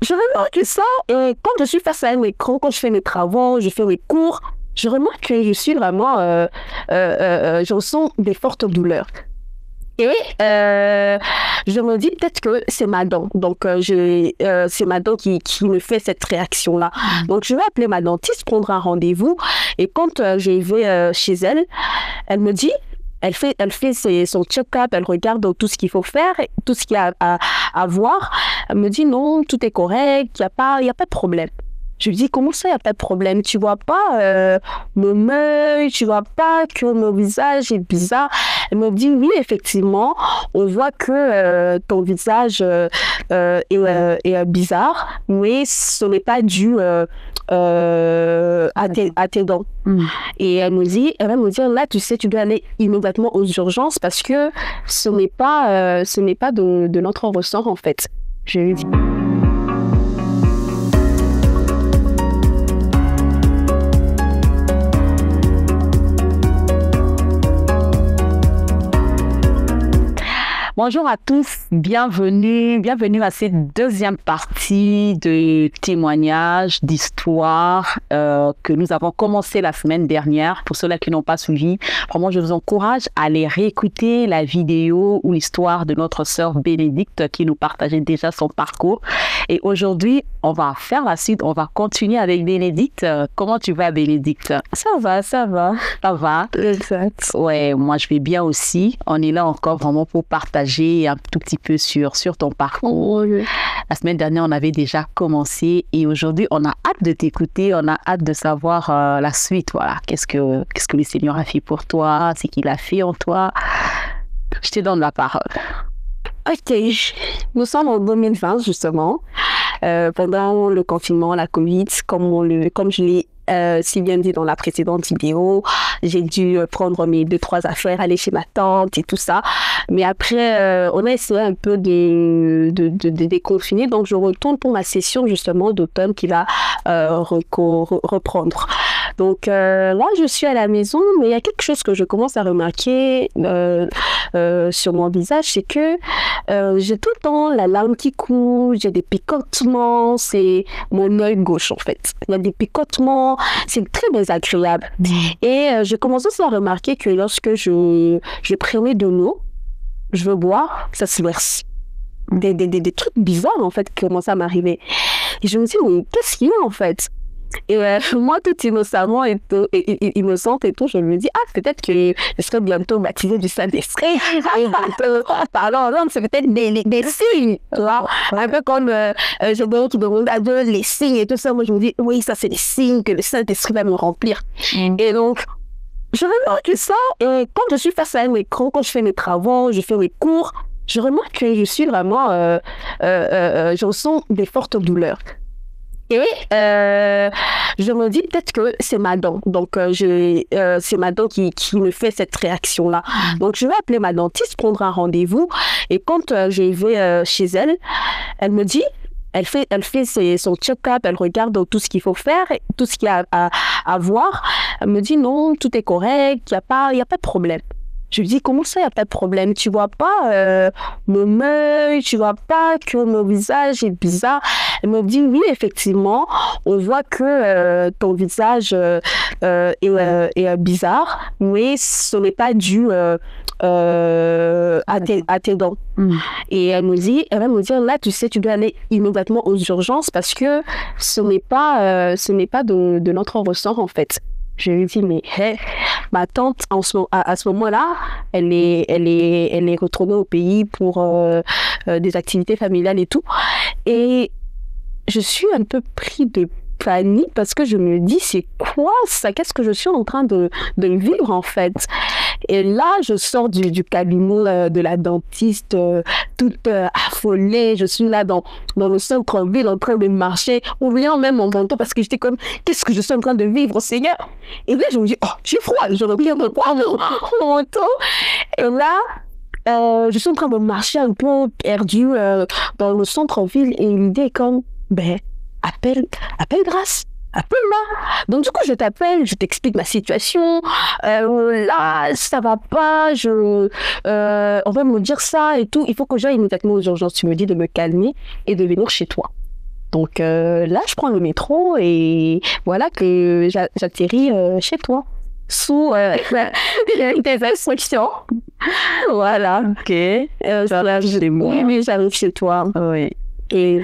Je remarque que ça, et quand je suis face à un écran, quand je fais mes travaux, je fais mes cours, je remarque que je suis vraiment, je ressens des fortes douleurs. Et je me dis peut-être que c'est ma dent. Donc, c'est ma dent qui me fait cette réaction-là. Donc, je vais appeler ma dentiste, prendre un rendez-vous. Et quand je vais chez elle, elle me dit, elle fait son check-up, elle regarde tout ce qu'il faut faire, tout ce qu'il y a à voir. Elle me dit non, tout est correct, il y a pas de problème. Je lui dis, comment ça, il n'y a pas de problème? Tu vois pas mon œil, tu vois pas que mon visage est bizarre? Elle me dit, oui, effectivement, on voit que ton visage est bizarre, mais ce n'est pas dû à tes dents. Et elle va me dire, là, tu sais, tu dois aller immédiatement aux urgences parce que ce n'est pas de notre ressort, en fait. Je lui dis. Bonjour à tous, bienvenue à cette deuxième partie de témoignages, d'histoires que nous avons commencé la semaine dernière. Pour ceux-là qui n'ont pas suivi, vraiment je vous encourage à aller réécouter la vidéo ou l'histoire de notre sœur Bénédicte qui nous partageait déjà son parcours. Et aujourd'hui, on va faire la suite, on va continuer avec Bénédicte. Comment tu vas, Bénédicte? Ça va. Ça va? Exact. Ouais, moi je vais bien aussi. On est là encore vraiment pour partager un tout petit peu sur ton parcours. Oui. La semaine dernière, on avait déjà commencé et aujourd'hui, on a hâte de t'écouter, on a hâte de savoir la suite. Voilà, qu'est-ce que le Seigneur a fait pour toi, ce qu'il a fait en toi. Je te donne la parole. Ok, nous sommes en 2020 justement, pendant le confinement, la Covid, comme je l'ai si bien dit dans la précédente vidéo, j'ai dû prendre mes 2-3 affaires, aller chez ma tante et tout ça. Mais après, on a essayé un peu de déconfiner. Donc, je retourne pour ma session justement d'automne qui va reprendre. Donc, là, je suis à la maison, mais il y a quelque chose que je commence à remarquer sur mon visage, c'est que j'ai tout le temps la larme qui coule, j'ai des picotements, c'est mon œil gauche en fait. Il y a des picotements, c'est très désagréable. Et je commence aussi à remarquer que lorsque je prenais de l'eau, je veux boire, ça se verse. Des trucs bizarres en fait qui commencent à m'arriver. Et je me dis, mais qu'est-ce qu'il y a en fait? Et moi, tout innocemment et innocente et tout, je me dis, peut-être que je serai bientôt baptisée du Saint-Esprit. Pardon, non, c'est peut-être des signes, tu vois. Un peu comme je demande à Dieu les signes et tout ça. Moi, je me dis, oui, ça, c'est des signes que le Saint-Esprit va me remplir. Et donc, je remarque ça. Et quand je suis face à un écran, quand je fais mes travaux, je fais mes cours, je remarque que je suis vraiment, je ressens des fortes douleurs. Et je me dis peut-être que c'est ma dent. Donc, c'est ma dent qui me fait cette réaction-là. Donc, je vais appeler ma dentiste, prendre un rendez-vous. Et quand je vais chez elle, elle me dit, elle fait son check-up, elle regarde tout ce qu'il faut faire, tout ce qu'il y a à voir. Elle me dit non, tout est correct, il y a pas de problème. Je lui dis, comment ça, il n'y a pas de problème? Tu vois pas mon œil, tu vois pas que mon visage est bizarre? Elle me dit, oui, effectivement, on voit que ton visage est bizarre, mais ce n'est pas dû à tes dents. Et elle va me dire, là, tu sais, tu dois aller immédiatement aux urgences parce que ce n'est pas de notre ressort, en fait. Je lui dis, mais ma tante, à ce moment-là, elle est retournée au pays pour des activités familiales et tout. Et je suis un peu pris de panique parce que je me dis, c'est quoi ça? Qu'est-ce que je suis en train de vivre en fait? Et là, je sors du cabinet de la dentiste, toute affolée. Je suis là dans le centre-ville en train de marcher, oubliant même mon manteau parce que j'étais comme, qu'est-ce que je suis en train de vivre, Seigneur? Et là, je me dis, oh, j'ai froid, je reviens de prendre mon manteau. Et là, je suis en train de marcher un peu perdue dans le centre-ville et l'idée est comme, appelle grâce. Appelle-moi. Donc du coup, je t'appelle, je t'explique ma situation. Là, ça va pas. On va me dire ça et tout. Il faut que j'aille immédiatement aux urgences. Tu me dis de me calmer et de venir chez toi. Donc là, je prends le métro et voilà que j'atterris chez toi. Sous tes instructions. Voilà. Ok. Chez moi. Oui, j'arrive chez toi. Oui. Et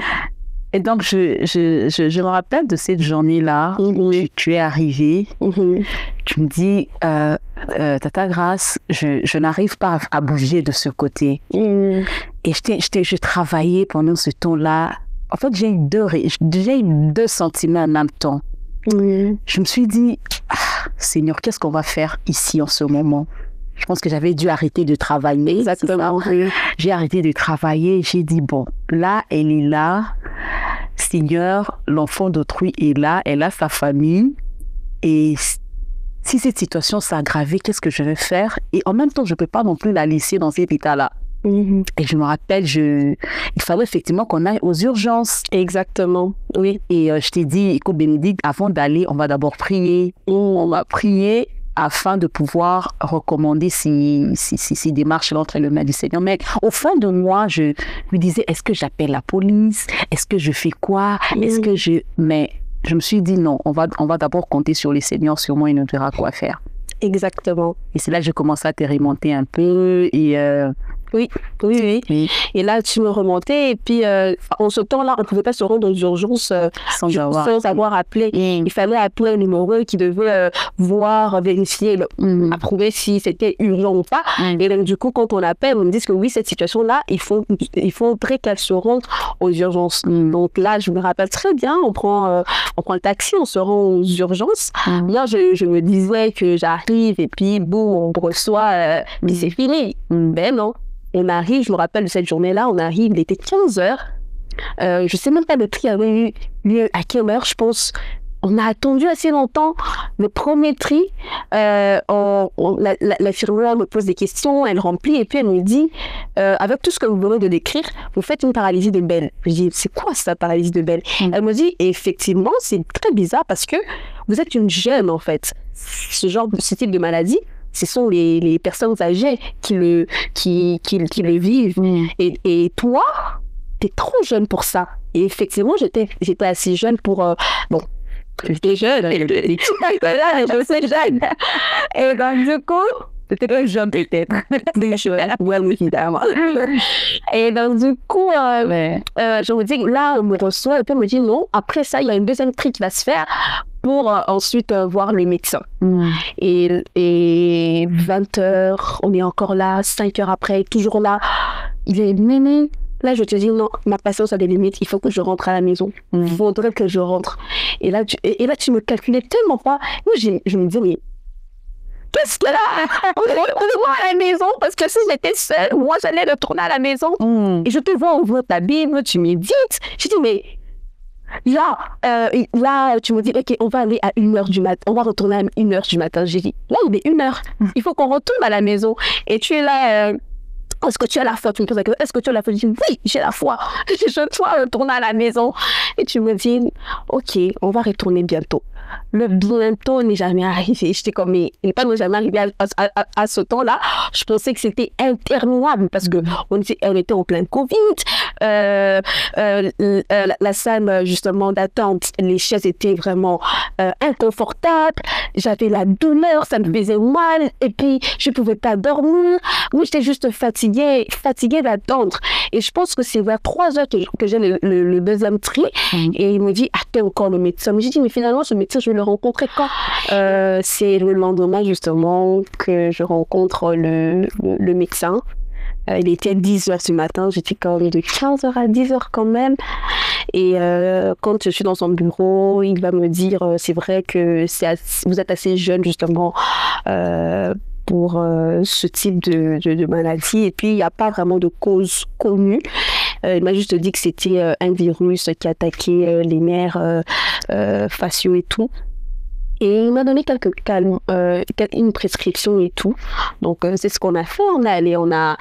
donc, je me rappelle de cette journée-là. Tu es arrivée. Tu me dis, Tata Grâce, je n'arrive pas à bouger de ce côté. Et je travaillais pendant ce temps-là. En fait, j'ai eu deux sentiments en même temps. Je me suis dit, Seigneur, qu'est-ce qu'on va faire ici en ce moment? Je pense que j'avais dû arrêter de travailler. Exactement. J'ai arrêté de travailler. J'ai dit, bon, là, elle est là. Seigneur, l'enfant d'autrui est là. Elle a sa famille. Et si cette situation s'aggravait, qu'est-ce que je vais faire? Et en même temps, je ne peux pas non plus la laisser dans cet état-là. Et je me rappelle, il fallait effectivement qu'on aille aux urgences. Exactement, oui. Et je t'ai dit, écoute Bénédicte, avant d'aller, on va d'abord prier. On va prier afin de pouvoir recommander ces démarches-là entre les mains du Seigneur. Mais au fond de moi, je me disais, est-ce que j'appelle la police? Est-ce que je fais quoi? Mais je me suis dit, non, on va d'abord compter sur le Seigneur, sûrement il nous dira quoi faire. Exactement. Et c'est là que je commence à te remonter un peu et... Oui. Et là, tu me remontais et puis en ce temps-là, on ne pouvait pas se rendre aux urgences sans avoir appelé. Il fallait appeler un numéro qui devait vérifier, approuver si c'était urgent ou pas. Et donc, du coup, quand on appelle, on me dit que oui, cette situation-là, il faudrait qu'elle se rende aux urgences. Donc là, je me rappelle très bien, on prend le taxi, on se rend aux urgences. Là, je me disais que j'arrive et puis boum, on reçoit, puis c'est fini. Ben non. On arrive, je me rappelle de cette journée-là, on arrive, il était 15h. Je ne sais même pas le tri avait eu lieu à quelle heure, je pense. On a attendu assez longtemps. Le premier tri, l'infirmière me pose des questions, elle remplit et puis elle me dit, avec tout ce que vous venez de décrire, vous faites une paralysie de Bell. Je dis, c'est quoi ça, paralysie de Bell? Elle me dit, effectivement, c'est très bizarre parce que vous êtes une jeune en fait. Ce type de maladie, ce sont les personnes âgées qui le vivent. Et toi, tu es trop jeune pour ça. Et effectivement, j'étais assez jeune pour... j'étais jeune. Je suis jeune. Et donc, du coup... C'était pas jeune peut-être. Évidemment. Et donc, du coup, je me dis, là, on me reçoit, et puis on me dit, non, après ça, il y a une deuxième tri qui va se faire pour ensuite voir le médecin. Et 20h, on est encore là, 5h après, toujours là. Il est mémé. Là, je te dis, non, ma patience a des limites, il faut que je rentre à la maison. Il faudrait que je rentre. Et là, tu me calculais tellement pas. Moi, je me dis, mais qu'est-ce que là? On va à la maison parce que si j'étais seule, moi, j'allais retourner à la maison. Et je te vois ouvrir ta Bible, tu médites. Je dis, mais là, tu me dis, OK, on va aller à 1h du matin. On va retourner à 1h du matin. J'ai dit, là, il est 1h. Il faut qu'on retourne à la maison. Et tu es là... est-ce que tu as la foi? Tu me poses la question, est-ce que tu as la foi? Je dis, oui, j'ai la foi. Je dois retourner à la maison. Et tu me dis, OK, on va retourner bientôt. Le bientôt n'est jamais arrivé. J'étais comme, mais il n'est pas jamais arrivé à ce temps-là. Je pensais que c'était interminable parce qu'on était en plein Covid. La salle, justement, d'attente, les chaises étaient vraiment inconfortables. J'avais la douleur, ça me faisait mal. Et puis, je ne pouvais pas dormir. Moi, j'étais juste fatiguée d'attendre. Et je pense que c'est vers 3h que j'ai le deuxième tri. Et il me dit, attends encore le médecin. Mais j'ai dit, mais finalement, ce médecin, je vais le rencontrer quand? C'est le lendemain, justement, que je rencontre le médecin. Il était 10h du matin, j'étais quand même de 15h à 10h quand même. Et quand je suis dans son bureau, il va me dire, c'est vrai que vous êtes assez jeune, justement, pour ce type de maladie. Et puis, il n'y a pas vraiment de cause connue. Il m'a juste dit que c'était un virus qui attaquait les nerfs faciaux et tout. Et il m'a donné une prescription et tout. Donc, c'est ce qu'on a fait. On a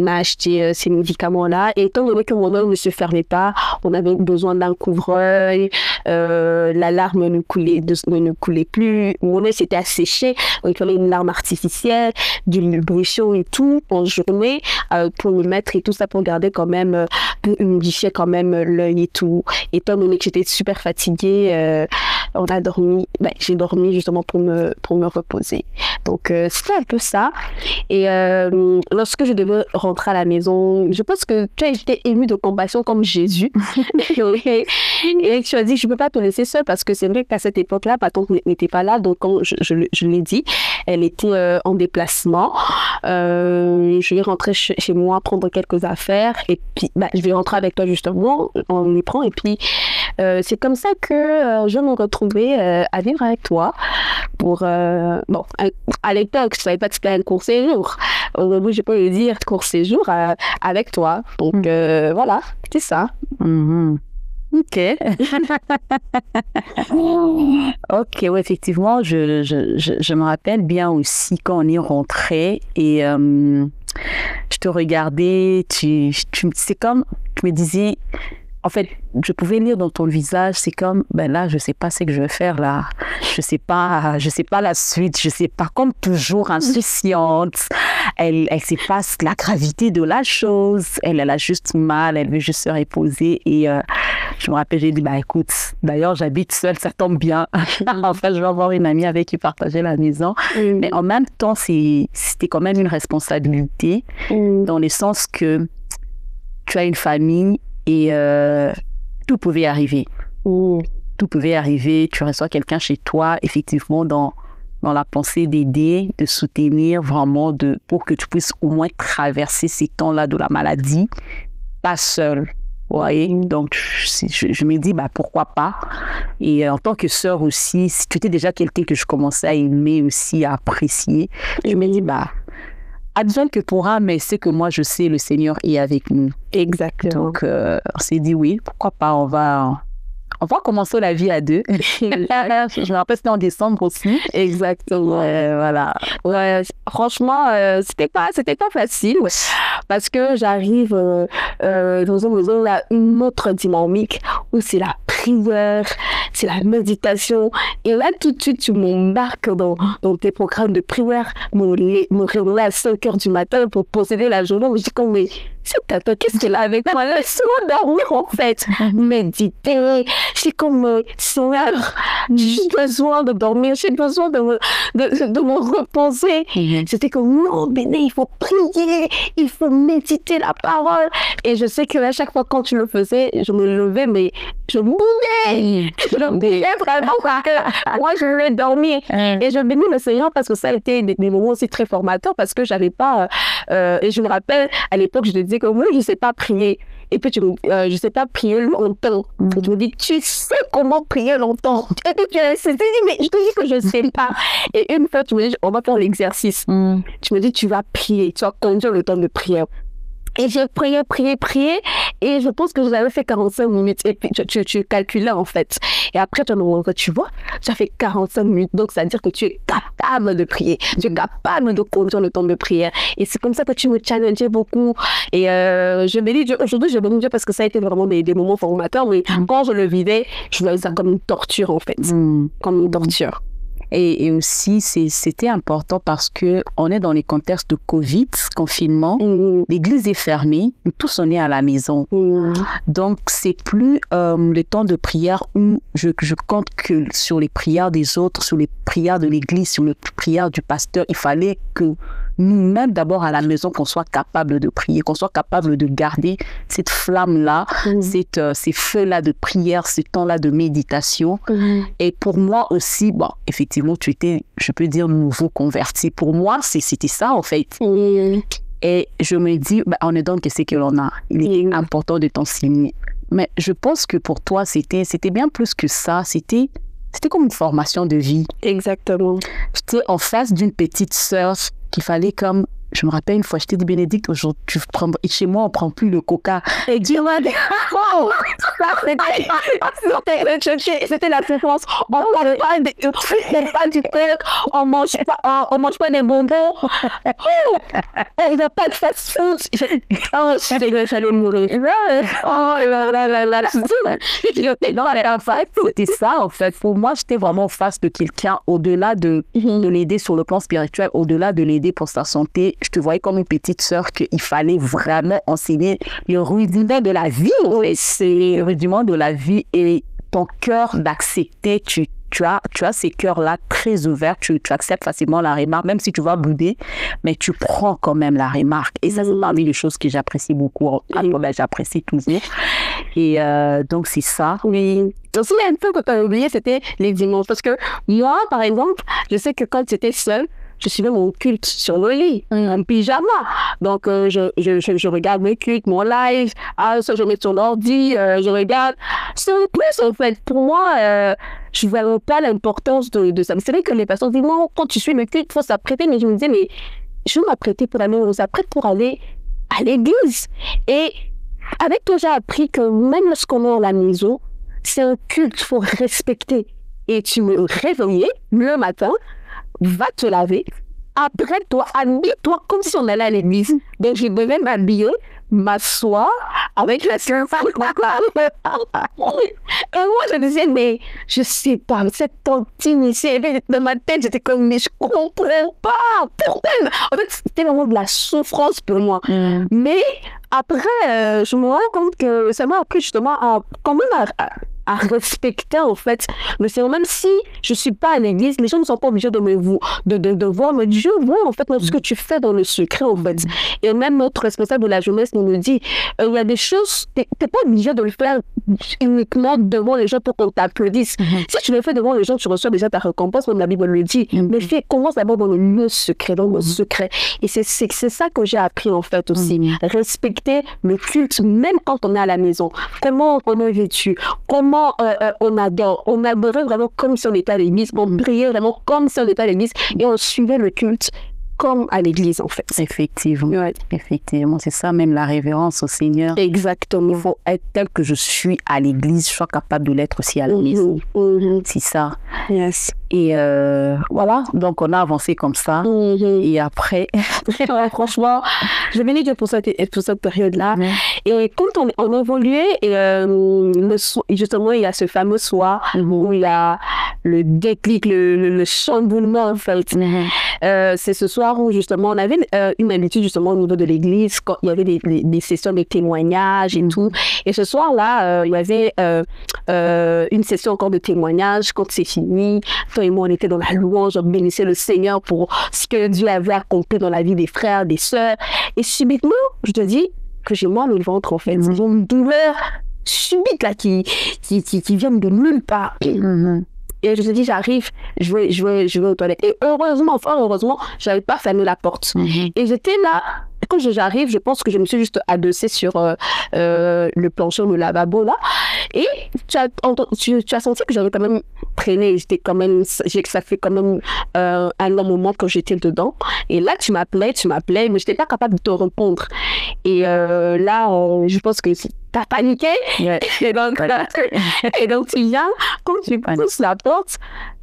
acheté ces médicaments-là. Et étant donné que mon œil ne se fermait pas, on avait besoin d'un couvre-œil. La larme ne coulait plus. Mon œil s'était asséché. Donc, il fallait une larme artificielle, du lubrifiant et tout en journée pour le mettre et tout ça pour garder quand même, pour humidifier quand même l'œil et tout. Étant donné que j'étais super fatiguée, on a dormi. J'ai dormi justement pour me reposer. Donc, c'était un peu ça. Et lorsque je devais rentrer à la maison, je pense que tu as été émue de compassion comme Jésus. Et tu as dit, je ne peux pas te laisser seule parce que c'est vrai qu'à cette époque-là, ma tante n'était pas là. Donc, quand je l'ai dit, elle était en déplacement. Je vais rentrer chez moi, prendre quelques affaires. Et puis, je vais rentrer avec toi justement, on les prend. Et puis, c'est comme ça que je me retrouvais à vivre avec toi pour à l'époque je savais pas que c'était un court séjour. Aujourd'hui je peux le dire court séjour avec toi. Donc voilà, c'est ça. Ok. Ok, ouais, effectivement, je me rappelle bien aussi quand on est rentré et je te regardais, c'est comme, tu me disais, en fait, je pouvais lire dans ton visage, c'est comme, là, je sais pas ce que je vais faire là. Je sais pas la suite, je sais pas, comme toujours insouciante. Elle sait pas la gravité de la chose. Elle a juste mal, elle veut juste se reposer. Et je me rappelle, j'ai dit, écoute, d'ailleurs, j'habite seule, ça tombe bien. Enfin, je vais avoir une amie avec qui partager la maison. Mais en même temps, c'était quand même une responsabilité, dans le sens que tu as une famille. Et tout pouvait arriver. Tout pouvait arriver. Tu reçois quelqu'un chez toi, effectivement, dans la pensée d'aider, de soutenir vraiment, pour que tu puisses au moins traverser ces temps-là de la maladie, pas seul. Vous voyez? Donc, je me dis, pourquoi pas? Et en tant que sœur aussi, si tu étais déjà quelqu'un que je commençais à aimer aussi, à apprécier, je me dis, advienne que pourra, mais c'est que moi, je sais, le Seigneur est avec nous. Exactement. Donc, on s'est dit, oui, pourquoi pas, on va commencer la vie à deux. Je me rappelle, c'était en décembre aussi. Exactement. Voilà. Ouais, franchement, c'était pas facile, parce que j'arrive dans une autre dynamique où c'est la prière, c'est la méditation. Et là, tout de suite, tu m'embarques dans tes programmes de prière, me réveiller à 5 heures du matin pour posséder la journée. Je dis comme, mais qu'est-ce qu'elle a avec moi? Laisse-moi dormir, en fait. Méditer. J'ai comme, Seigneur, j'ai besoin de dormir, j'ai besoin de me reposer. C'était comme, non, Béné, il faut prier, il faut méditer la parole. Et je sais qu'à chaque fois, quand tu le faisais, je me levais, mais je moulais. Je moulais vraiment parce que moi, je voulais dormir. Et je bénis le Seigneur parce que ça a été des moments aussi très formateurs parce que j'avais pas, et je me rappelle, à l'époque, je te disais que moi, je sais pas prier. Et puis, je sais pas prier longtemps. Je me dis, tu sais comment prier longtemps? Et puis, tu dit, mais je te dis que je sais pas. Et une fois, tu me dis, on va faire l'exercice. Tu me dis, tu vas prier, tu vas conduire le temps de prière. Et j'ai prié, et je pense que j'avais fait 45 minutes, et puis tu calculais en fait. Et après, tu vois, tu as fait 45 minutes, donc ça veut dire que tu es capable de prier, tu es capable de conduire le temps de prière. Et c'est comme ça que tu me challengeais beaucoup. Et je me dis, aujourd'hui, je bénis Dieu parce que ça a été vraiment des moments formateurs, mais quand je le vivais, je voyais ça comme une torture en fait, comme une torture. Et aussi, c'était important parce qu'on est dans les contextes de Covid, confinement. L'église est fermée, nous tous on est à la maison. Donc, c'est plus le temps de prière où je compte que sur les prières des autres, sur les prières de l'église, sur les prières du pasteur. Il fallait que nous-mêmes, d'abord à la maison, qu'on soit capable de prier, qu'on soit capable de garder cette flamme-là, ces feux-là de prière, ce temps-là de méditation. Et pour moi aussi, effectivement, tu étais, je peux dire, nouveau converti. Pour moi, c'était ça, en fait. Et je me dis, on ne donne que ce que l'on a. Il est important de t'enseigner. Mais je pense que pour toi, c'était bien plus que ça. C'était comme une formation de vie. Exactement. J'étais en face d'une petite sœur qu'il fallait comme Je me rappelle une fois, je t'ai dit, Bénédicte, aujourd'hui, chez moi, on ne prend plus le coca. Et dis-moi, oh, c'était la préférence. On ne mange pas du truc, on mange pas des bonbons. Il n'y a pas de fast food. Oh, j'allais mourir. Oh là. C'était ça, en fait. Pour moi, j'étais vraiment en face de quelqu'un, au-delà de l'aider sur le plan spirituel, au-delà de l'aider pour sa santé. Je te voyais comme une petite sœur qu'il fallait vraiment enseigner le rudiment de la vie. Et c'est le rudiment de la vie et ton cœur d'accepter, tu as ces cœurs-là très ouverts, tu acceptes facilement la remarque, même si tu vas bouder, mais tu prends quand même la remarque. Et ça, c'est parmi les choses que j'apprécie beaucoup. J'apprécie toujours. Et donc, c'est ça. Oui. Aussi, un peu que tu as oublié, c'était les dimanches. Parce que moi, par exemple, je sais que quand j'étais seule, je suivais mon culte sur le lit, en pyjama. Donc, je regarde mes cultes, mon live. Ça, je mets sur l'ordi, je regarde. C'est un plus, en fait. Pour moi, je ne vois pas l'importance de ça. C'est vrai que les personnes disent, non, quand tu suis mes cultes, il faut s'apprêter. Mais je me disais, mais je vais m'apprêter pour aller, on s'apprête pour aller à l'église. Et avec toi, j'ai appris que même lorsqu'on est à la maison, c'est un culte qu'il faut respecter. Et tu me réveillais le matin, va te laver, apprête-toi, habille-toi comme si on allait à l'église. Donc, je devais m'habiller, m'asseoir avec la sœur. Et moi, je disais, mais je sais pas, cette tontine ici, dans ma tête, j'étais comme, mais je comprends pas. Pourquoi? En fait, c'était vraiment de la souffrance pour moi. Mais après, je me rends compte que ça m'a appris justement à respecter, en fait, le Seigneur. Même si je ne suis pas à l'église, les gens ne sont pas obligés de voir, mais Dieu voit, en fait, ce que tu fais dans le secret, en fait. Et même notre responsable de la jeunesse nous dit, il y a des choses, tu n'es pas obligé de le faire uniquement devant les gens pour qu'on t'applaudisse. Si tu le fais devant les gens, tu reçois déjà ta récompense, comme la Bible le dit. Mais commence d'abord dans le secret, dans le secret. Et c'est ça que j'ai appris, en fait, aussi. Respecter le culte, même quand on est à la maison. Comment on est vêtu, comment on adore. On adorait vraiment comme si on était à l'église. On priait vraiment comme si on était à l'église. Et on suivait le culte comme à l'église, en fait. Effectivement. Ouais. Effectivement. C'est ça, même la révérence au Seigneur. Exactement. Il faut être tel que je suis à l'église, je sois capable de l'être aussi à la maison. C'est ça. Yes. Et voilà. Donc, on a avancé comme ça. Et après... franchement, je bénis Dieu pour cette période-là. Et quand on évoluait, justement, il y a ce fameux soir où il y a le déclic, le chamboulement, en fait. C'est ce soir où, justement, on avait une habitude, justement, au niveau de l'église, quand il y avait des sessions de témoignages et tout. Et ce soir-là, il y avait une session encore de témoignages. Quand c'est fini, toi et moi, on était dans la louange, on bénissait le Seigneur pour ce que Dieu avait accompli dans la vie des frères, des sœurs. Et subitement, je te dis que j'ai mal au ventre, en fait. J'ai une douleur subite, là, qui vient de nulle part. Et je te dis, j'arrive, je vais aux toilettes. Et heureusement, j'avais pas fermé la porte. Et j'étais là. Quand j'arrive, je pense que je me suis juste adossée sur le plancher, le lavabo, là. Et tu as senti que j'avais quand même traîné. Ça fait quand même un long moment que j'étais dedans. Et là, tu m'appelais, mais je n'étais pas capable de te répondre. Et là, je pense que t'as paniqué. Et donc, tu viens, quand tu pousses la porte,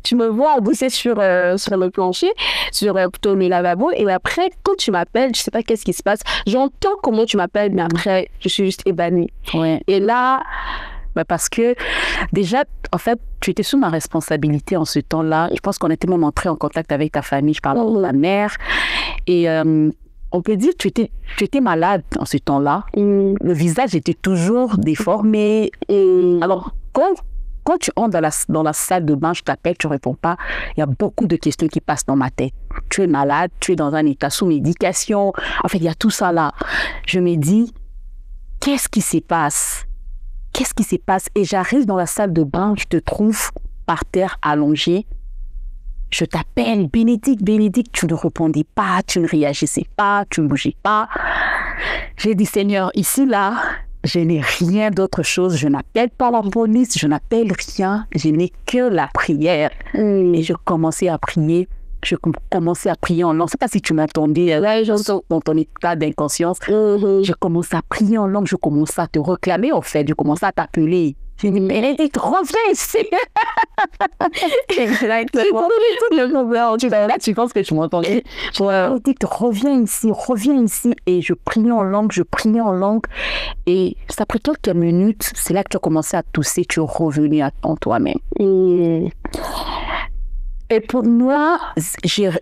tu me vois bosser sur le plancher, sur plutôt le lavabo. Et après, quand tu m'appelles, je sais pas qu'est-ce qui se passe. J'entends comment tu m'appelles, mais après, je suis juste ébannie. Et là... parce que déjà, en fait, tu étais sous ma responsabilité en ce temps-là. Je pense qu'on était même entré en contact avec ta famille. Je parle de ta mère. Et on peut dire que tu étais malade en ce temps-là. Le visage était toujours déformé. Alors, quand tu entres dans la salle de bain, je t'appelle, tu ne réponds pas, il y a beaucoup de questions qui passent dans ma tête. Tu es malade, tu es dans un état sous médication. En fait, il y a tout ça là. Je me dis, qu'est-ce qui se passe? Qu'est-ce qui se passe? Et j'arrive dans la salle de bain, je te trouve par terre allongé. Je t'appelle, Bénédicte, tu ne répondais pas, tu ne réagissais pas, tu ne bougeais pas. J'ai dit, Seigneur, ici, là, je n'ai rien d'autre chose. Je n'appelle pas la police, je n'appelle rien. Je n'ai que la prière. Et je commençais à prier. je commençais à prier en langue. Je ne sais pas si tu m'attendais dans ton état d'inconscience. Je commençais à prier en langue, je commençais à te réclamer, en fait. Je commençais à t'appeler. J'ai dit, Bénédicte, reviens ici. Là, tu penses que tu m'entendais. Bénédicte, reviens ici. Et je priais en langue. Et ça a pris quelques minutes. C'est là que tu as commencé à tousser, tu es revenu en toi-même. Et pour moi,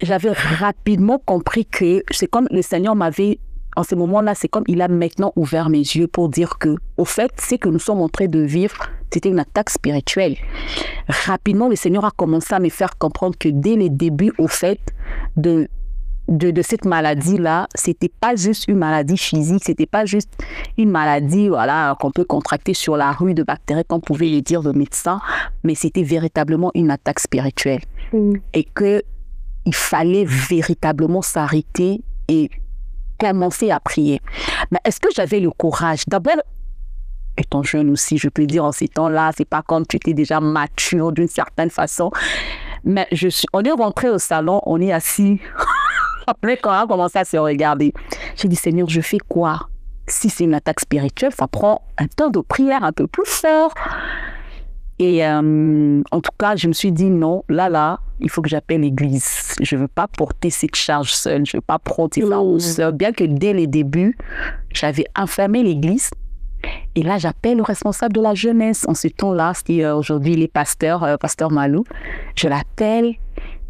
j'avais rapidement compris que c'est comme le Seigneur m'avait, en ce moment-là, c'est comme il a maintenant ouvert mes yeux pour dire que, au fait, ce que nous sommes en train de vivre, c'était une attaque spirituelle. Rapidement, le Seigneur a commencé à me faire comprendre que dès les débuts, au fait, de cette maladie-là, c'était pas juste une maladie physique, c'était pas juste une maladie, voilà, qu'on peut contracter sur la rue de bactéries, comme pouvait le dire le médecin, mais c'était véritablement une attaque spirituelle. Et que il fallait véritablement s'arrêter et commencer à prier. Mais est-ce que j'avais le courage? D'abord, étant jeune aussi, je peux dire en ces temps-là, c'est pas comme tu étais déjà mature d'une certaine façon. Mais on est rentré au salon, on est assis. Après, quand on a commencé à se regarder, j'ai dit, Seigneur, je fais quoi? Si c'est une attaque spirituelle, ça prend un temps de prière un peu plus fort. Et en tout cas, je me suis dit, non, là, il faut que j'appelle l'église. Je ne veux pas porter cette charge seule. Je ne veux pas prendre ces fardeaux seul. Bien que dès les débuts, j'avais enfermé l'église. Et là, j'appelle le responsable de la jeunesse. En ce temps-là, aujourd'hui, il est pasteur Malou. Je l'appelle.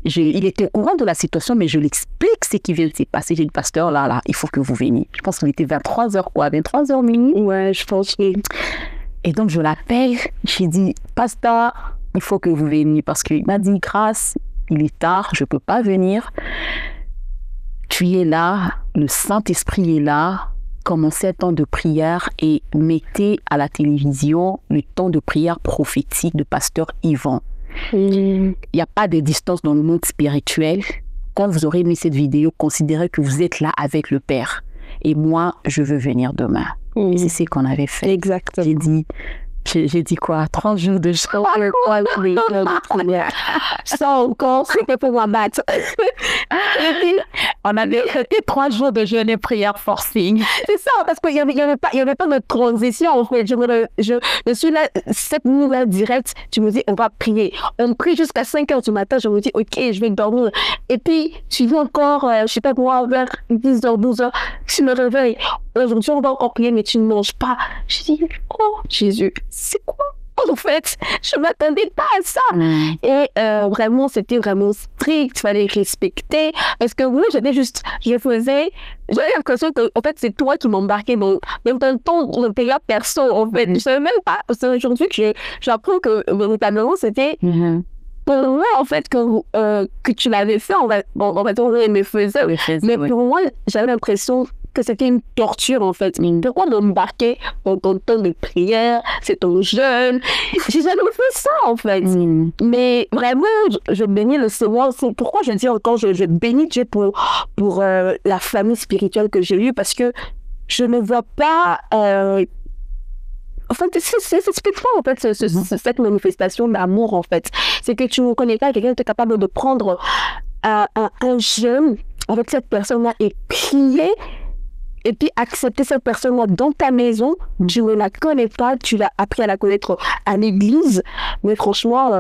Il était au courant de la situation, mais je l'explique ce qui vient de se passer. J'ai dit, pasteur, là, il faut que vous veniez. Je pense qu'il était 23h minuit. Ouais, je pense. Et donc, je l'appelle. J'ai dit, pasteur, il faut que vous veniez. Parce qu'il m'a dit, grâce, il est tard, je ne peux pas venir. Tu es là, le Saint-Esprit est là. Commencez un temps de prière et mettez à la télévision le temps de prière prophétique de pasteur Yvan. Il n'y a pas de distance dans le monde spirituel. Quand vous aurez mis cette vidéo, considérez que vous êtes là avec le Père. Et moi, je veux venir demain. Et c'est ce qu'on avait fait. Exactement. J'ai dit quoi? 30 jours de jeûne. Ça encore, c'était pour moi battre. On avait fait 3 jours de jeûne et prière forcing. C'est ça, parce qu'il n'y avait pas de transition, en fait. Je suis là, cette nuit-là, direct, tu me dis, on va prier. On prie jusqu'à 5h du matin, je me dis, OK, je vais dormir. Et puis, tu viens encore, je ne sais pas moi, vers 10h, 12h, tu me réveilles. Aujourd'hui, on va encore prier, mais tu ne manges pas. Je dis, oh, Jésus, c'est quoi? En fait, je ne m'attendais pas à ça. Et vraiment, c'était vraiment strict, il fallait respecter. Parce que moi, j'avais l'impression que, en fait, c'est toi qui m'embarquais dans un temps de période perso, en fait. Je ne savais même pas. C'est aujourd'hui que j'apprends que véritablement, c'était pour moi, en fait, que tu l'avais fait, on va dire, me faisait. Mais pour moi, j'avais l'impression que c'était une torture, en fait. Pourquoi m'embarquer dans ton temps de prière, c'est ton jeûne? J'ai jamais fait ça, en fait. Mais vraiment, je bénis le Seigneur. C'est pourquoi je dis encore, je bénis Dieu pour la famille spirituelle que j'ai eue, parce que je ne vois pas... En fait, c'est typiquement, en fait, cette manifestation d'amour, en fait. C'est que tu ne connais pas quelqu'un qui est capable de prendre un jeûne avec cette personne-là et prier, et puis accepter cette personne-là dans ta maison. Tu ne la connais pas, tu l'as appris à la connaître à l'église. Mais franchement,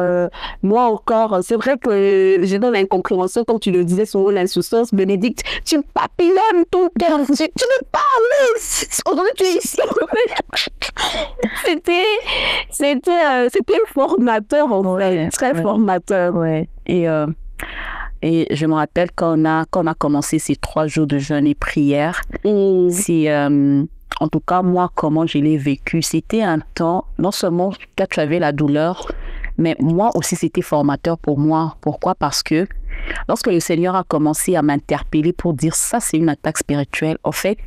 moi encore, c'est vrai que j'ai dans l'incompréhension, comme tu le disais, sur l'insouciance. Bénédicte, tu papillonnes ton cœur, tu me parles. Aujourd'hui, tu es ici. C'était formateur, en vrai, très formateur. Ouais. Et je me rappelle quand on a commencé ces 3 jours de jeûne et prière, c'est, en tout cas, moi, comment je l'ai vécu, c'était un temps, non seulement quand tu avais la douleur, mais moi aussi, c'était formateur pour moi. Pourquoi? Parce que lorsque le Seigneur a commencé à m'interpeller pour dire ça, c'est une attaque spirituelle, en fait,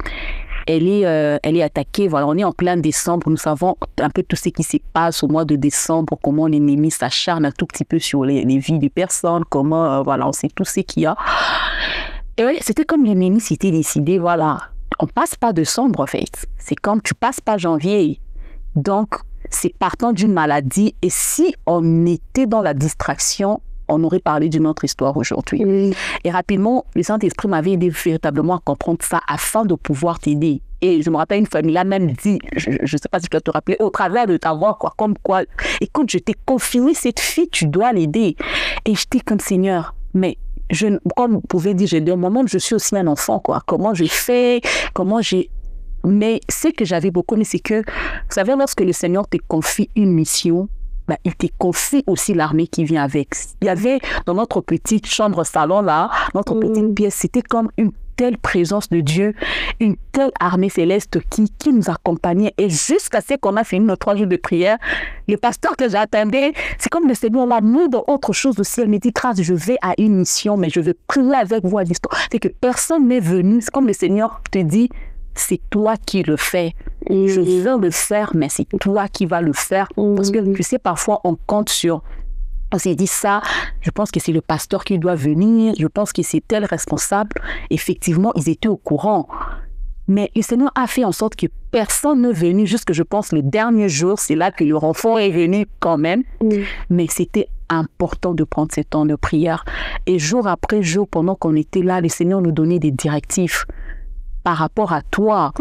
elle est attaquée. Voilà, on est en plein décembre. Nous savons un peu tout ce qui se passe au mois de décembre, comment l'ennemi s'acharne un tout petit peu sur les vies des personnes, comment, voilà, on sait tout ce qu'il y a. Et ouais, c'était comme l'ennemi s'était décidé, voilà, on passe pas décembre, en fait. C'est comme tu passes pas janvier. Donc, c'est partant d'une maladie. Et si on était dans la distraction, on aurait parlé d'une autre histoire aujourd'hui. Et rapidement, le Saint-Esprit m'avait aidé véritablement à comprendre ça afin de pouvoir t'aider. Et je me rappelle, une famille a même dit, je ne sais pas si tu dois te rappeler, au travers de ta voix, quoi, comme quoi, écoute, je t'ai confié cette fille, tu dois l'aider. Et j'étais comme Seigneur, mais comme vous pouvez dire, j'ai dit, au moment où je suis aussi un enfant, quoi. Comment j'ai fait, Mais ce que j'avais beaucoup aimé, c'est que, vous savez, lorsque le Seigneur te confie une mission, il te confie aussi l'armée qui vient avec. Il y avait dans notre petite chambre-salon, là, notre petite pièce, c'était comme une telle présence de Dieu, une telle armée céleste qui nous accompagnait. Et jusqu'à ce qu'on a fini nos 3 jours de prière, le pasteur que j'attendais, c'est comme le Seigneur l'a mis dans autre chose aussi. Elle me dit, Grâce, je vais à une mission, mais je vais prier avec vous à distance. C'est que personne n'est venu. C'est comme le Seigneur te dit, c'est toi qui le fais. Je veux le faire, mais c'est toi qui vas le faire. Parce que tu sais, parfois, on compte sur... On s'est dit ça, je pense que c'est le pasteur qui doit venir, je pense que c'est tel responsable. Effectivement, ils étaient au courant. Mais le Seigneur a fait en sorte que personne n'est venu, jusque je pense le dernier jour, c'est là que le renfort est venu quand même. Mais c'était important de prendre ce temps de prière. Et jour après jour, pendant qu'on était là, le Seigneur nous donnait des directives par rapport à toi.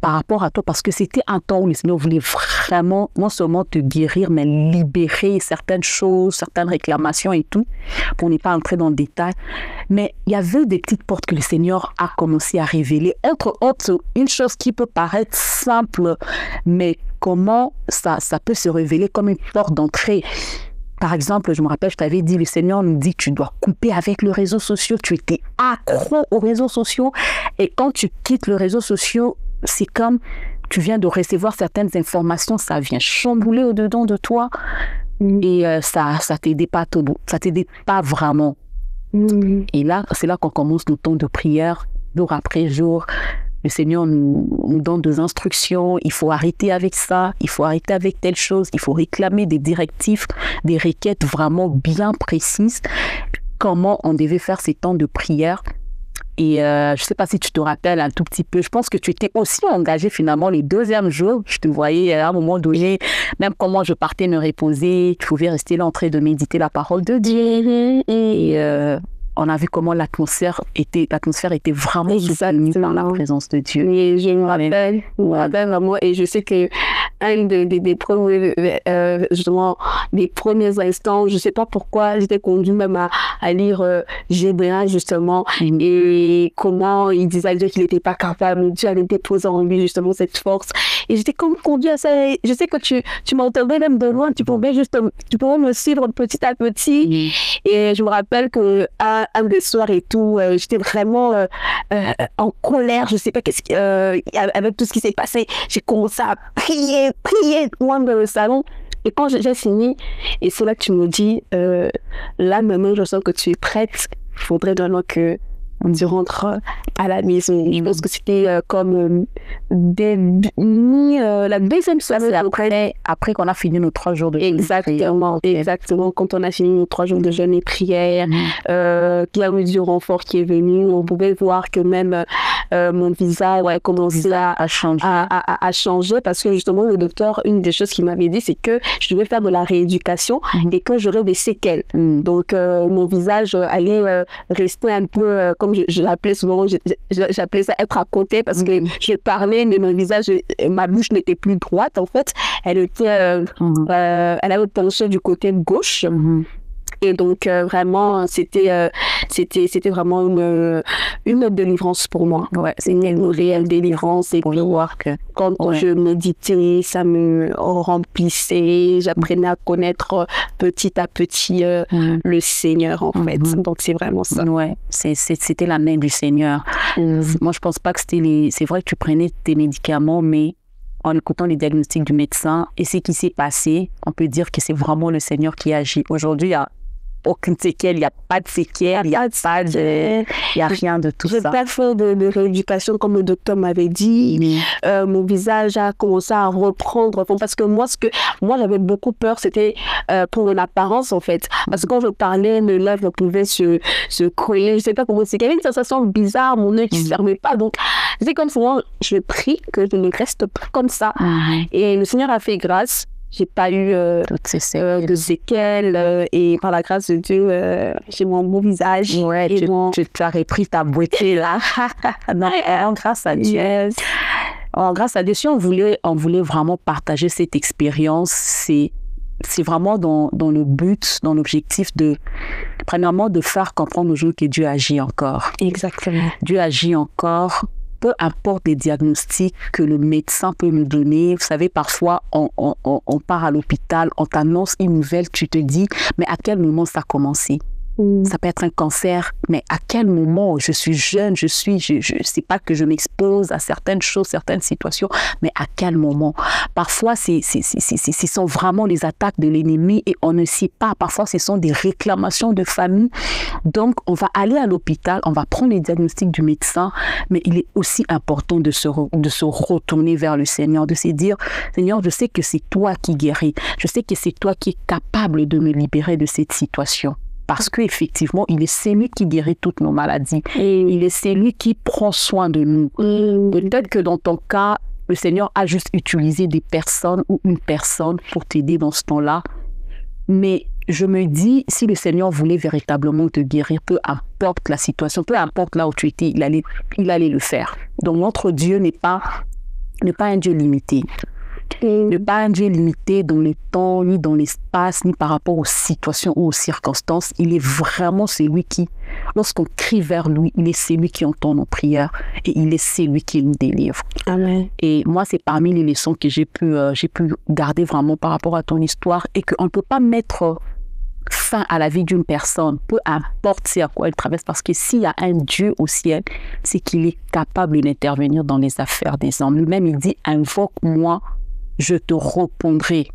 Par rapport à toi, parce que c'était un temps où le Seigneur voulait vraiment, non seulement te guérir, mais libérer certaines choses, certaines réclamations et tout, pour ne pas entrer dans le détail. Mais il y avait des petites portes que le Seigneur a commencé à révéler. Entre autres, une chose qui peut paraître simple, mais comment ça peut se révéler comme une porte d'entrée. Par exemple, je me rappelle, je t'avais dit, le Seigneur nous dit, tu dois couper avec les réseaux sociaux. Tu étais accro aux réseaux sociaux. Et quand tu quittes les réseaux sociaux, c'est comme tu viens de recevoir certaines informations, ça vient chambouler au-dedans de toi et ça t'aidait pas ça t'aidait pas vraiment. Et là, c'est là qu'on commence nos temps de prière, jour après jour. Le Seigneur nous donne des instructions, il faut arrêter avec ça, il faut arrêter avec telle chose, il faut réclamer des directives, des requêtes vraiment bien précises, comment on devait faire ces temps de prière. Et je ne sais pas si tu te rappelles un tout petit peu, je pense que tu étais aussi engagée finalement les 2e jours. Je te voyais à un moment donné, même comment je partais me reposer, tu pouvais rester là en train de méditer la parole de Dieu. Et on a vu comment l'atmosphère était vraiment soutenue par la présence de Dieu. Et je me rappelle vraiment, et je sais que un des premiers, justement, des premiers instants, je ne sais pas pourquoi, j'étais conduite même à lire Gédéon, justement, et comment il disait à Dieu qu'il n'était pas capable, Dieu allait déposer en lui, justement, cette force. Et j'étais comme conduite à ça. Et je sais que tu m'entendais même de loin, tu pouvais me suivre petit à petit. Et je me rappelle que un des soirs et tout, j'étais vraiment en colère, je ne sais pas avec tout ce qui s'est passé. J'ai commencé à prier loin dans le salon. Et quand j'ai fini, et c'est là que tu me dis, là maintenant je sens que tu es prête, il faudrait vraiment que tu rentres à la maison. Je pense que c'était comme la 2e soirée après qu'on a fini nos 3 jours de prière. Exactement. Quand on a fini nos 3 jours de jeûne et prière, qu'il y a eu du renfort qui est venu, on pouvait voir que même mon visage commençait à changer parce que justement le docteur, une des choses qu'il m'avait dit, c'est que je devais faire de la rééducation et que j'aurais des séquelles. Donc mon visage allait rester un peu comme je l'appelais souvent, j'appelais ça être à côté parce que je parlais, mais mon visage, ma bouche n'était plus droite en fait. Elle était, elle avait penché du côté gauche. Et donc vraiment, c'était vraiment une délivrance pour moi. Ouais, c'est une réelle délivrance. Et puis voir que quand je méditais, ça me remplissait. J'apprenais à connaître petit à petit le Seigneur en fait. Donc c'est vraiment ça. Ouais, c'était la main du Seigneur. Moi, je pense pas que c'est vrai que tu prenais tes médicaments, mais en écoutant les diagnostics du médecin et ce qui s'est passé, on peut dire que c'est vraiment le Seigneur qui agit. Aujourd'hui, il y a aucune séquelle, il n'y a pas de séquelle, il n'y a rien de tout ça. J'ai pas fait de rééducation comme le docteur m'avait dit. Mon visage a commencé à reprendre parce que moi j'avais beaucoup peur, c'était pour mon apparence en fait. Parce que quand je parlais, mes lèvres pouvaient se coller, je sais pas comment c'est. Il y avait une sensation bizarre, mon œil qui se fermait pas. Donc c'est comme souvent, je prie que je ne reste pas comme ça. Et le Seigneur a fait grâce. j'ai pas eu toutes ces séquelles. de séquelles et par la grâce de Dieu, j'ai mon beau visage. Ouais, et tu as repris ta beauté là. Non, grâce à Dieu. Yes. Alors, grâce à Dieu, si on voulait vraiment partager cette expérience, c'est vraiment dans le but, dans l'objectif premièrement, de faire comprendre aux gens que Dieu agit encore. Exactement. Dieu agit encore, peu importe les diagnostics que le médecin peut nous donner. Vous savez, parfois, on part à l'hôpital, on t'annonce une nouvelle, tu te dis, mais à quel moment ça a commencé? Ça peut être un cancer, mais à quel moment? Je suis jeune, je sais pas que je m'expose à certaines choses, certaines situations, mais à quel moment? Parfois, ce sont vraiment les attaques de l'ennemi et on ne sait pas. Parfois, ce sont des réclamations de famille. Donc, on va aller à l'hôpital, on va prendre les diagnostics du médecin, mais il est aussi important de se retourner vers le Seigneur, de se dire, Seigneur, je sais que c'est toi qui guéris. Je sais que c'est toi qui es capable de me libérer de cette situation. Parce qu'effectivement, il est celui qui guérit toutes nos maladies. Il est celui qui prend soin de nous. Peut-être que dans ton cas, le Seigneur a juste utilisé des personnes ou une personne pour t'aider dans ce temps-là. Mais je me dis, si le Seigneur voulait véritablement te guérir, peu importe la situation, peu importe là où tu étais, il allait le faire. Donc notre Dieu n'est pas un Dieu limité. Ne pas un Dieu limité dans le temps, ni dans l'espace, ni par rapport aux situations ou aux circonstances. Il est vraiment celui qui, lorsqu'on crie vers lui, il est celui qui entend nos prières et il est celui qui nous délivre. Amen. Et moi, c'est parmi les leçons que j'ai pu garder vraiment par rapport à ton histoire et qu'on ne peut pas mettre fin à la vie d'une personne, peu importe c'est à quoi elle traverse, parce que s'il y a un Dieu au ciel, c'est qu'il est capable d'intervenir dans les affaires des hommes. Lui-même, il dit, invoque-moi, je te répondrai.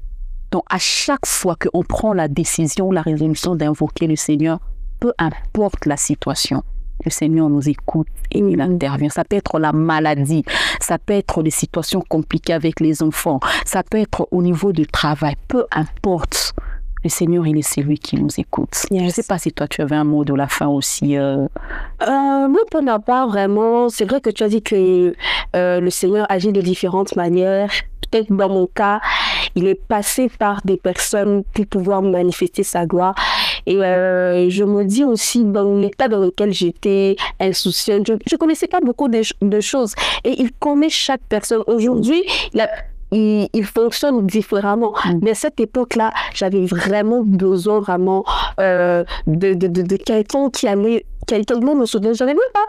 Donc, à chaque fois qu'on prend la décision, la résolution d'invoquer le Seigneur, peu importe la situation, le Seigneur nous écoute et il intervient. Ça peut être la maladie, ça peut être des situations compliquées avec les enfants, ça peut être au niveau du travail, peu importe. Le Seigneur, il est celui qui nous écoute. Yes. Je ne sais pas si toi, tu avais un mot de la fin aussi. Moi, pour ma part, vraiment, c'est vrai que tu as dit que le Seigneur agit de différentes manières. Peut-être dans mon cas, il est passé par des personnes pour pouvoir manifester sa gloire. Et je me dis aussi, dans l'état dans lequel j'étais insouciante, je ne connaissais pas beaucoup de choses. Et il connaît chaque personne. Aujourd'hui, il fonctionne différemment. Mais à cette époque-là, j'avais vraiment besoin de quelqu'un qui allait, quelqu'un de me soutenir. J'avais même pas,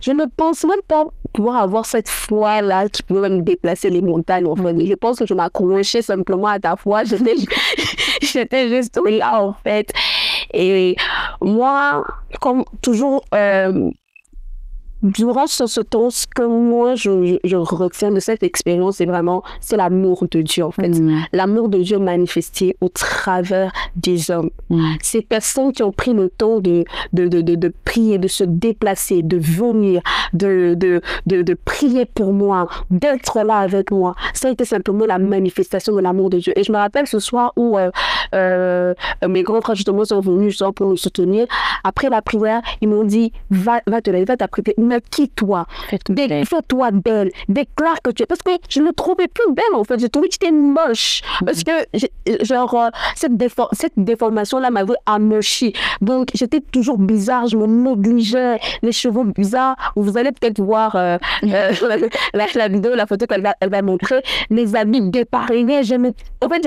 je ne pense même pas pouvoir avoir cette foi-là qui pouvait me déplacer les montagnes. En fait. Je pense que je m'accrochais simplement à ta foi. J'étais juste là, en fait. Et moi, comme toujours, durant ce temps, ce que moi, je retiens de cette expérience, c'est l'amour de Dieu, en fait. L'amour de Dieu manifesté au travers des hommes. Ces personnes qui ont pris le temps de prier, de se déplacer, de venir, de prier pour moi, d'être là avec moi. Ça a été simplement la manifestation de l'amour de Dieu. Et je me rappelle ce soir où mes grands frères, justement, sont venus justement pour nous soutenir. Après la prière, ils m'ont dit, va te lever, va t'apprêter. Mais quitte-toi, fais-toi belle, déclare que tu es. Parce que je ne trouvais plus belle, en fait. Je trouvais que tu étais moche. Parce que, cette déformation-là m'avait amochi. Donc, j'étais toujours bizarre, je me négligeais, les cheveux bizarres. Vous allez peut-être voir la vidéo, la photo qu'elle va montrer, les habits dépareillés. En fait,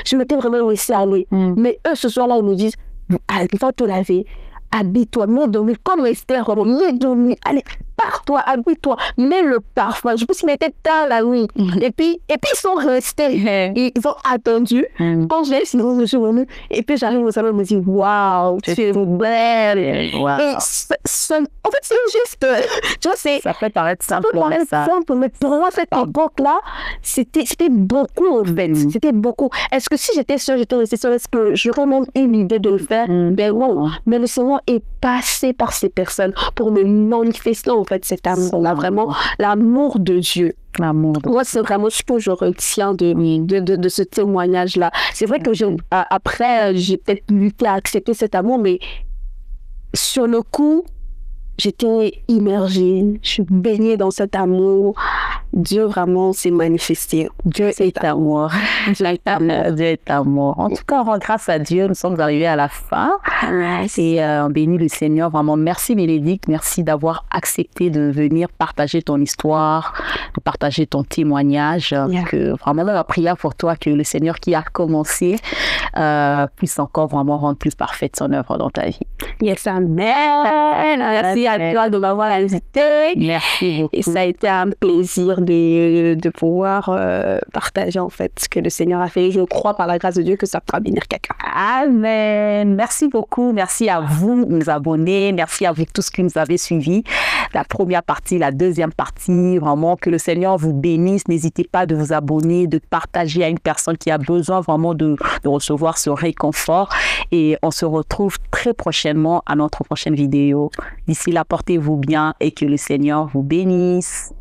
je m'étais vraiment laissée aller. Mais eux, ce soir-là, ils me disent, va te laver. Habille-toi, mets dormir comme Esther, mets dormir, allez, pars-toi, habille-toi, mets le parfum. Je pense qu'il était tard la nuit. Et puis ils sont restés, ils ont attendu. Quand je suis venue, et puis j'arrive au salon, je me dis, waouh, tu es belle. Wow. Et en fait, c'est juste, tu vois, ça peut paraître simple, mais pour moi, cette époque-là, c'était beaucoup, en fait. C'était beaucoup. Est-ce que si j'étais seule, est-ce que j'aurais même eu l'idée de le faire? Ben non. Mais le Seigneur est passé par ces personnes pour me manifester, en fait, cet amour-là, vraiment, l'amour de Dieu. Moi, c'est vraiment ce que je retiens de ce témoignage-là. C'est vrai que après, j'ai peut-être lutté à accepter cet amour, mais sur le coup, j'étais immergée, je suis baignée dans cet amour. Dieu vraiment s'est manifesté. Dieu est amour. Dieu est amour. En tout cas, on rend grâce à Dieu. Nous sommes arrivés à la fin. Et on bénit le Seigneur. Vraiment, merci Bénédicte. Merci d'avoir accepté de venir partager ton histoire, de partager ton témoignage. Que vraiment, la prière pour toi, que le Seigneur qui a commencé puisse encore vraiment rendre plus parfaite son œuvre dans ta vie. Yes, amen. Merci à toi de m'avoir invité. Merci beaucoup. Et ça a été un plaisir de pouvoir partager en fait ce que le Seigneur a fait. Je crois par la grâce de Dieu que ça pourra bénir quelqu'un. Amen. Merci beaucoup. Merci à vous, nos abonnés. Merci à vous tous qui nous avez suivis. La première partie, la deuxième partie. Vraiment, que le Seigneur vous bénisse. N'hésitez pas de vous abonner, de partager à une personne qui a besoin vraiment de recevoir ce réconfort. Et on se retrouve très prochainement à notre prochaine vidéo. D'ici là, portez-vous bien et que le Seigneur vous bénisse.